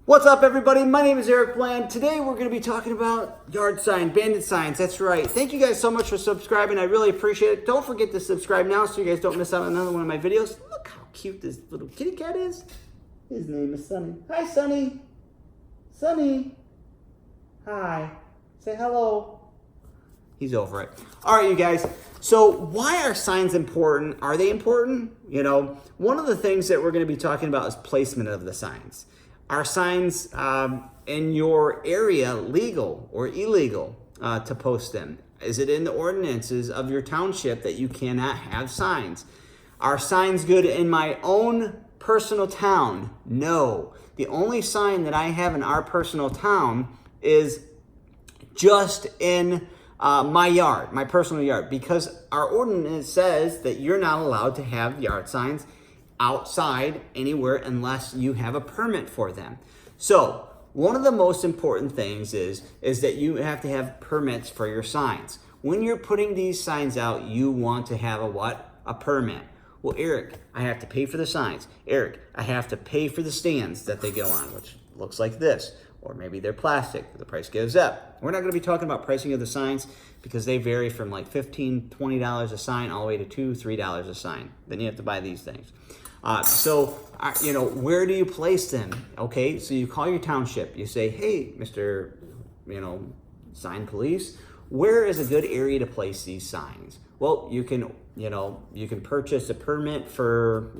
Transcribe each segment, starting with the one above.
What's up, everybody? My name is Eric Bland. Today we're going to be talking about yard sign, bandit signs. That's right. Thank you guys so much for subscribing. I really appreciate it. Don't forget to subscribe now so you guys don't miss out on another one of my videos. Look how cute this little kitty cat is. His name is Sunny. Hi, Sunny. Sunny. Hi. Say hello. He's over it. All right, you guys. So why are signs important? Are they important? You know, one of the things that we're going to be talking about is placement of the signs. Are signs in your area legal or illegal to post them? Is it in the ordinances of your township that you cannot have signs? Are signs good in my own personal town? No. The only sign that I have in our personal town is just in my yard, my personal yard, because our ordinance says that you're not allowed to have yard signs outside anywhere unless you have a permit for them. So one of the most important things is that you have to have permits for your signs. When you're putting these signs out, you want to have a what? A permit. Well, Eric, I have to pay for the signs. Eric, I have to pay for the stands that they go on, which looks like this. Or maybe they're plastic, the price goes up. We're not going to be talking about pricing of the signs because they vary from like $15, $20 a sign all the way to $2, $3 a sign. Then you have to buy these things. You know, where do you place them? Okay, so you call your township. You say, hey, Mr. Sign police, where is a good area to place these signs? Well, you can purchase a permit for,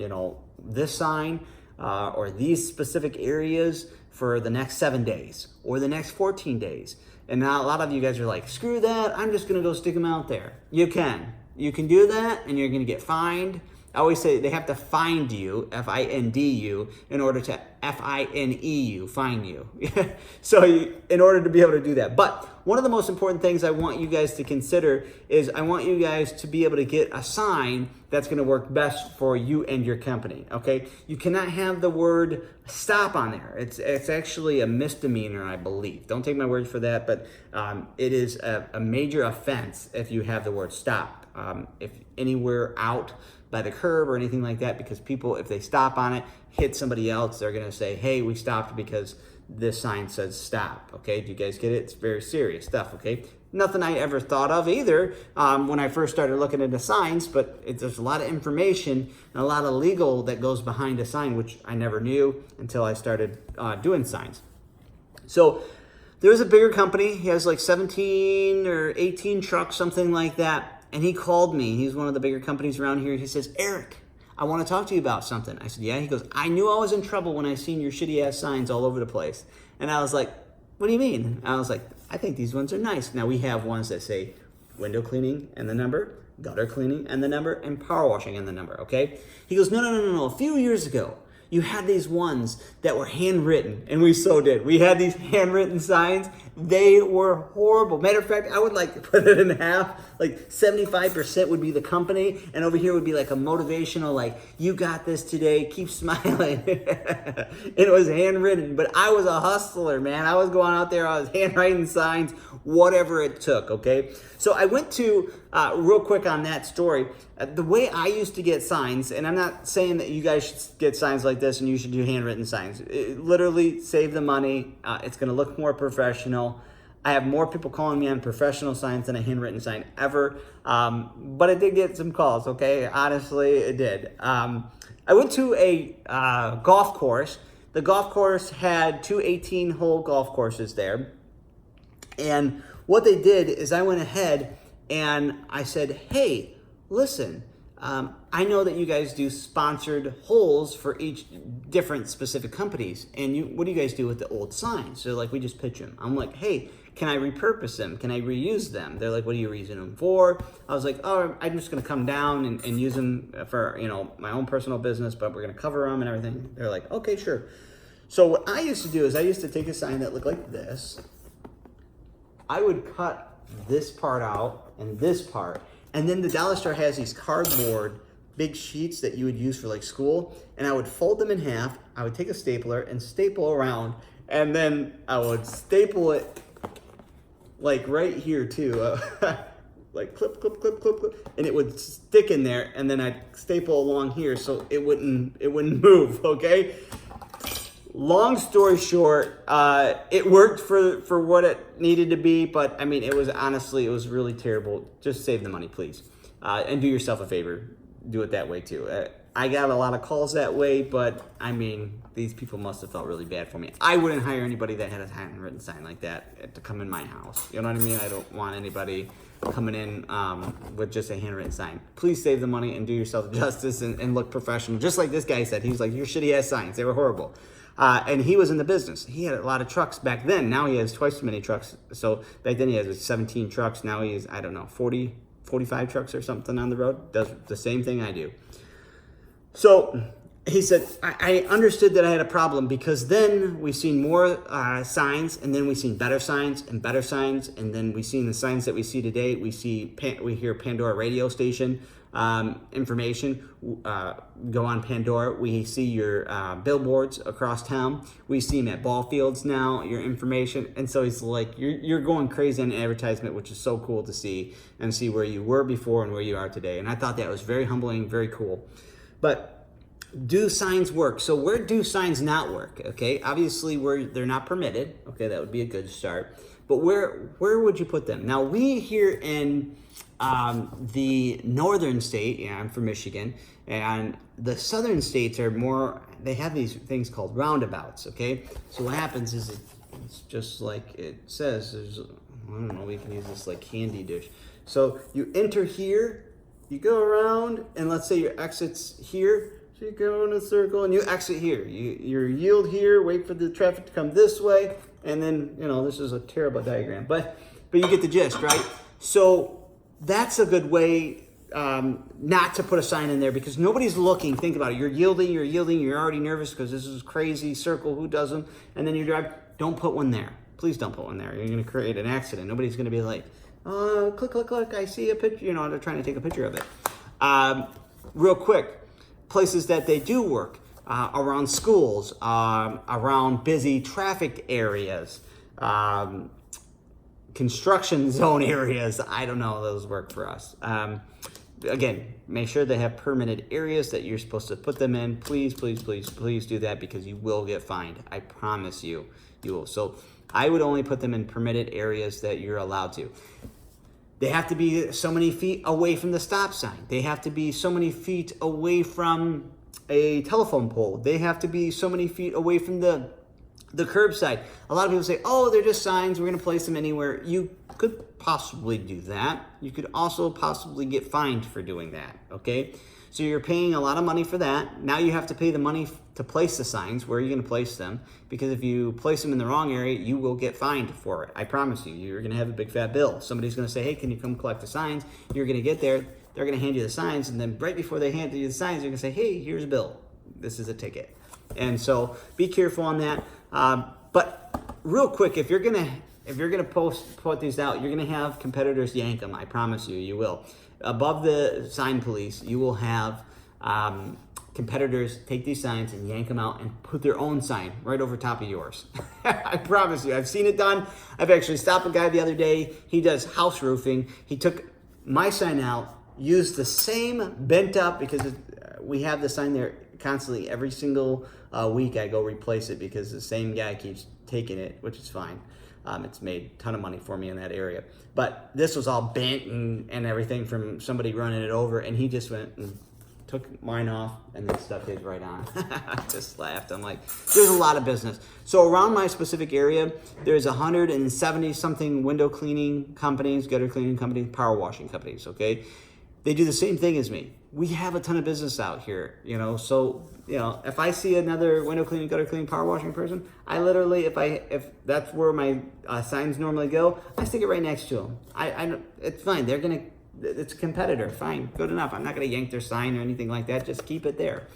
this sign or these specific areas for the next 7 days or the next 14 days. And now a lot of you guys are like, screw that, I'm just going to go stick them out there. You can do that and you're going to get fined. I always say they have to find you, F-I-N-D-U, in order to F-I-N-E-U, find you. So in order to be able to do that. But one of the most important things I want you guys to consider is I want you guys to be able to get a sign that's going to work best for you and your company, okay? You cannot have the word stop on there. It's actually a misdemeanor, I believe. Don't take my word for that, but it is a major offense if you have the word stop. If anywhere out by the curb or anything like that, because people, if they stop on it, hit somebody else, they're going to say, hey, we stopped because this sign says stop. Okay, do you guys get it? It's very serious stuff. Okay, nothing I ever thought of either when I first started looking into signs, but there's a lot of information and a lot of legal that goes behind a sign, which I never knew until I started doing signs. So there's a bigger company. He has like 17 or 18 trucks, something like that. And he called me. He's one of the bigger companies around here. He says, Eric, I want to talk to you about something. I said, yeah. He goes, I knew I was in trouble when I seen your shitty ass signs all over the place. And I was like, what do you mean? I was like, I think these ones are nice. Now we have ones that say window cleaning and the number, gutter cleaning and the number, and power washing and the number, okay? He goes, no. A few years ago, you had these ones that were handwritten, and we so did. We had these handwritten signs. They were horrible. Matter of fact, I would like to put it in half. Like 75% would be the company, and over here would be like a motivational, like, you got this today, keep smiling. It was handwritten, but I was a hustler, man. I was going out there, I was handwriting signs, whatever it took, okay? So I went to, real quick on that story, the way I used to get signs, and I'm not saying that you guys should get signs like this and you should do handwritten signs. It literally save the money. It's going to look more professional. I have more people calling me on professional signs than a handwritten sign ever. But I did get some calls, okay? Honestly, it did. I went to a golf course. The golf course had two 18-hole golf courses there. And what they did is I went ahead and I said, hey, listen, I know that you guys do sponsored holes for each different specific companies. And what do you guys do with the old signs? So like, we just pitch them. I'm like, hey, can I repurpose them? Can I reuse them? They're like, what are you reusing them for? I was like, oh, I'm just going to come down and use them for, my own personal business, but we're going to cover them and everything. They're like, okay, sure. So what I used to do is I used to take a sign that looked like this. I would cut this part out and this part. And then the dollar store has these cardboard big sheets that you would use for like school. And I would fold them in half. I would take a stapler and staple around. And then I would staple it like right here too. Like clip, clip, clip, clip, clip. And it would stick in there. And then I'd staple along here so it wouldn't move, okay? long story short, it worked for what it needed to be, but I mean, it was really terrible. Just save the money, please. And do yourself a favor. Do it that way too. I got a lot of calls that way, but I mean, these people must have felt really bad for me. I wouldn't hire anybody that had a handwritten sign like that to come in my house. You know what I mean? I don't want anybody coming in with just a handwritten sign. Please save the money and do yourself justice and look professional. Just like this guy said, he was like, your shitty ass signs, they were horrible. And he was in the business. He had a lot of trucks back then. Now he has twice as many trucks. So back then he has 17 trucks. Now he has, I don't know, 40, 45 trucks or something on the road. Does the same thing I do. So he said, I understood that I had a problem because then we've seen more signs, and then we've seen better signs, and then we've seen the signs that we see today. We hear Pandora radio station information go on Pandora. We see your billboards across town. We see them at ball fields now, your information. And so he's like, you're going crazy on advertisement, which is so cool to see, and see where you were before and where you are today. And I thought that was very humbling, very cool. But do signs work? So where do signs not work? Okay, obviously where they're not permitted. Okay, that would be a good start. But where would you put them? Now we here in the northern state, yeah, I'm from Michigan, and the southern states are more, they have these things called roundabouts. Okay, so what happens is it's just like it says. There's, I don't know, we can use this like candy dish. So you enter here, you go around, and let's say your exit's here. So you go in a circle and you exit here. You yield here, wait for the traffic to come this way, and then, you know, this is a terrible diagram, but you get the gist, right? So that's a good way not to put a sign in there because nobody's looking. Think about it. You're yielding, you're already nervous because this is crazy circle, who doesn't? And then you drive, don't put one there. Please don't put one there. You're going to create an accident. Nobody's going to be like, click, I see a picture, you know, they're trying to take a picture of it. Real quick, places that they do work, around schools, around busy traffic areas, construction zone areas. I don't know, those work for us. Again, make sure they have permitted areas that you're supposed to put them in. Please do that because you will get fined. I promise you, you will. So I would only put them in permitted areas that you're allowed to. They have to be so many feet away from the stop sign. They have to be so many feet away from a telephone pole. They have to be so many feet away from the curbside. A lot of people say, oh, they're just signs. We're going to place them anywhere. You could possibly do that. You could also possibly get fined for doing that, okay? So you're paying a lot of money for that. Now you have to pay the money to place the signs. Where are you going to place them? Because if you place them in the wrong area, you will get fined for it. I promise you. You're going to have a big fat bill. Somebody's going to say, hey, can you come collect the signs? You're going to get there. They're going to hand you the signs. And then right before they hand you the signs, they're going to say, hey, here's a bill. This is a ticket. And so be careful on that. But real quick, if you're going to put these out, you're going to have competitors yank them. I promise you, you will. Above the sign police, you will have competitors take these signs and yank them out and put their own sign right over top of yours. I promise you, I've seen it done. I've actually stopped a guy the other day. He does house roofing. He took my sign out, used the same bent up, because we have the sign there constantly. Every single week I go replace it because the same guy keeps taking it, which is fine. It's made a ton of money for me in that area. But this was all bent and everything from somebody running it over, and he just went and took mine off and then stuck his right on. I just laughed. I'm like, there's a lot of business. So around my specific area, there's 170-something window cleaning companies, gutter cleaning companies, power washing companies, okay? They do the same thing as me. We have a ton of business out here, you know, so, you know, if I see another window cleaning, gutter cleaning, power washing person, I literally, if that's where my signs normally go, I stick it right next to them. It's fine. It's a competitor. Fine. Good enough. I'm not going to yank their sign or anything like that. Just keep it there.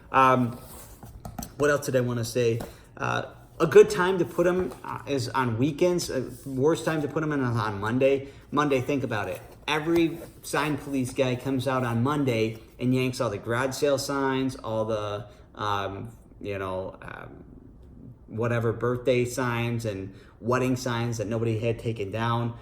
What else did I want to say? A good time to put them is on weekends. Worst time to put them in is on Monday. Monday, think about it. Every sign police guy comes out on Monday and yanks all the garage sale signs, all the, whatever birthday signs and wedding signs that nobody had taken down.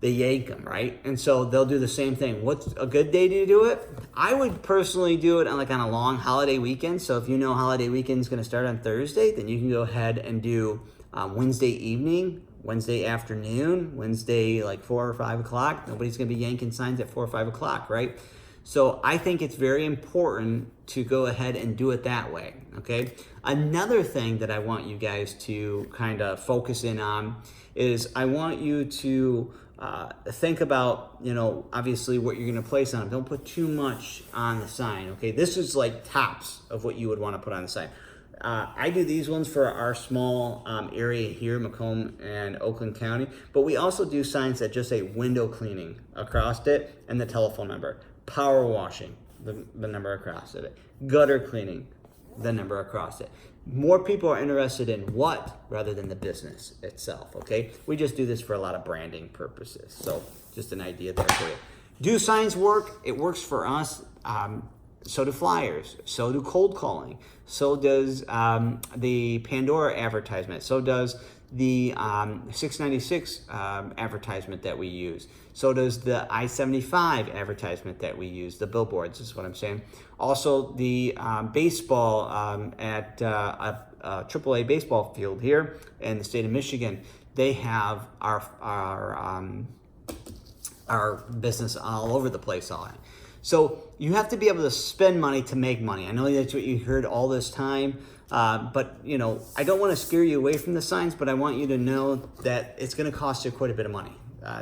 they yank them, right? And so they'll do the same thing. What's a good day to do it? I would personally do it on a long holiday weekend. So if you know holiday weekend is going to start on Thursday, then you can go ahead and do Wednesday evening, Wednesday afternoon, Wednesday like 4 or 5 o'clock. Nobody's going to be yanking signs at 4 or 5 o'clock, right? So I think it's very important to go ahead and do it that way, okay? Another thing that I want you guys to kind of focus in on is I want you to think about, obviously what you're going to place on them. Don't put too much on the sign, okay? This is like tops of what you would want to put on the sign. I do these ones for our small area here, Macomb and Oakland County, but we also do signs that just say window cleaning across it and the telephone number. Power washing, the number across it. Gutter cleaning, the number across it. More people are interested in what rather than the business itself, okay? We just do this for a lot of branding purposes. So just an idea there for you. Do signs work? It works for us. So do flyers. So do cold calling. So does the Pandora advertisement. So does the 696 advertisement that we use. So does the I-75 advertisement that we use, the billboards is what I'm saying. Also the baseball at a AAA baseball field here in the state of Michigan, they have our business all over the place all that. So you have to be able to spend money to make money. I know that's what you heard all this time. But I don't want to scare you away from the signs, but I want you to know that it's going to cost you quite a bit of money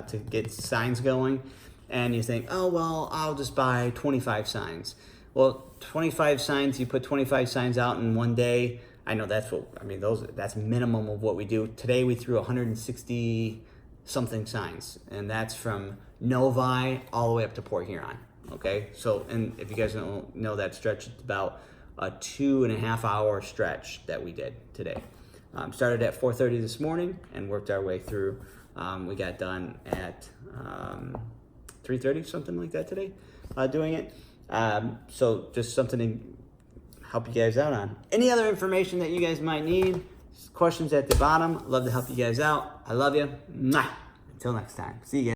to get signs going. And you think, oh, well, I'll just buy 25 signs. Well, 25 signs, you put 25 signs out in one day. I know that's that's minimum of what we do. Today we threw 160 something signs, and that's from Novi all the way up to Port Huron. Okay, so, and if you guys don't know that stretch, it's about a 2.5 hour stretch that we did today. Started at 4:30 this morning and worked our way through. We got done at 3:30, something like that today, doing it. So just something to help you guys out on. Any other information that you guys might need, questions at the bottom. Love to help you guys out. I love you. Mwah. Until next time. See you guys.